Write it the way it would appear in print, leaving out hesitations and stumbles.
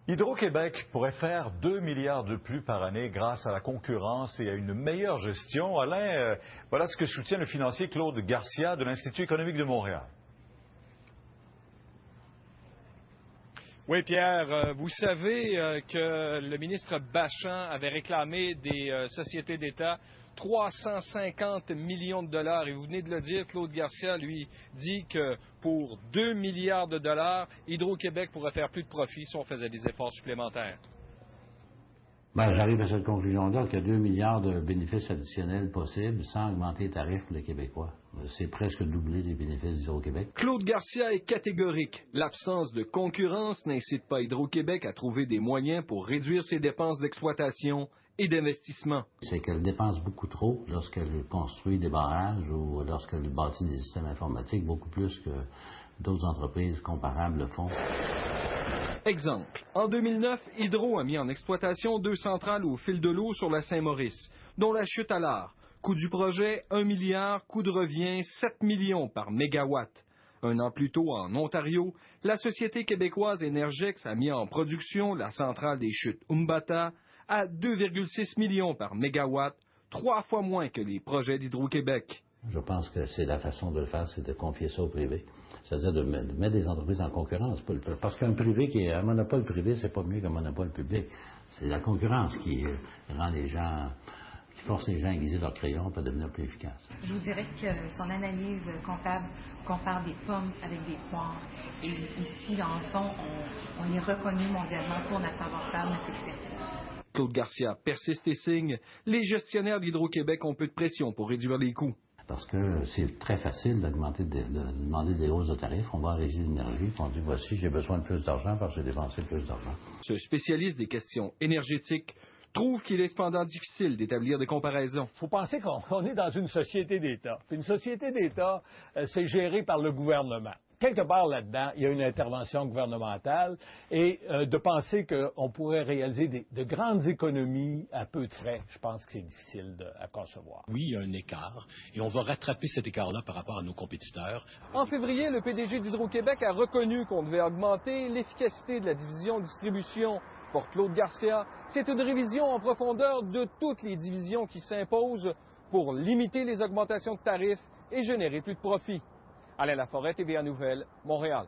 Hydro-Québec pourrait faire 2 milliards de plus par année grâce à la concurrence et à une meilleure gestion. Alain, voilà ce que soutient le financier Claude Garcia de l'Institut économique de Montréal. Oui, Pierre, vous savez que le ministre Bachand avait réclamé des sociétés d'État 350 millions de dollars. Et vous venez de le dire, Claude Garcia, lui, dit que pour 2 milliards de dollars, Hydro-Québec pourrait faire plus de profit si on faisait des efforts supplémentaires. J'arrive à cette conclusion-là qu'il y a 2 milliards de bénéfices additionnels possibles sans augmenter les tarifs pour les Québécois. C'est presque doubler les bénéfices d'Hydro-Québec. Claude Garcia est catégorique. L'absence de concurrence n'incite pas Hydro-Québec à trouver des moyens pour réduire ses dépenses d'exploitation et d'investissement. C'est qu'elle dépense beaucoup trop lorsqu'elle construit des barrages ou lorsqu'elle bâtit des systèmes informatiques, beaucoup plus que d'autres entreprises comparables le font. Exemple, en 2009, Hydro a mis en exploitation 2 centrales au fil de l'eau sur la Saint-Maurice, dont la chute à l'art. Coût du projet, 1 milliard, coût de revient, 7 millions par mégawatt. Un an plus tôt, en Ontario, la société québécoise Énergex a mis en production la centrale des chutes Umbata à 2,6 millions par mégawatt, 3 fois moins que les projets d'Hydro-Québec. Je pense que c'est la façon de le faire, c'est de confier ça au privé. C'est-à-dire de mettre des entreprises en concurrence. Parce qu'un privé qui est un monopole privé, c'est pas mieux qu'un monopole public. C'est la concurrence qui rend les gens, qui force les gens à aiguiser leur crayon pour devenir plus efficaces. Je vous dirais que son analyse comptable compare des pommes avec des poires. Et ici, dans le fond, on est reconnu mondialement pour notre savoir-faire, notre expertise. Claude Garcia persiste et signe. Les gestionnaires d'Hydro-Québec ont peu de pression pour réduire les coûts. Parce que c'est très facile de demander des hausses de tarifs. On va à Régie d'énergie, on dit voici, j'ai besoin de plus d'argent parce que j'ai dépensé plus d'argent. Ce spécialiste des questions énergétiques trouve qu'il est cependant difficile d'établir des comparaisons. Il faut penser qu'on est dans une société d'État. Puis une société d'État, c'est géré par le gouvernement. Quelque part là-dedans, il y a une intervention gouvernementale et de penser qu'on pourrait réaliser de grandes économies à peu de frais, je pense que c'est difficile à concevoir. Oui, il y a un écart et on va rattraper cet écart-là par rapport à nos compétiteurs. En février, le PDG d'Hydro-Québec a reconnu qu'on devait augmenter l'efficacité de la division distribution. Pour Claude Garcia, c'est une révision en profondeur de toutes les divisions qui s'imposent pour limiter les augmentations de tarifs et générer plus de profits. Alain Laforêt, TVA Nouvelles, Montréal.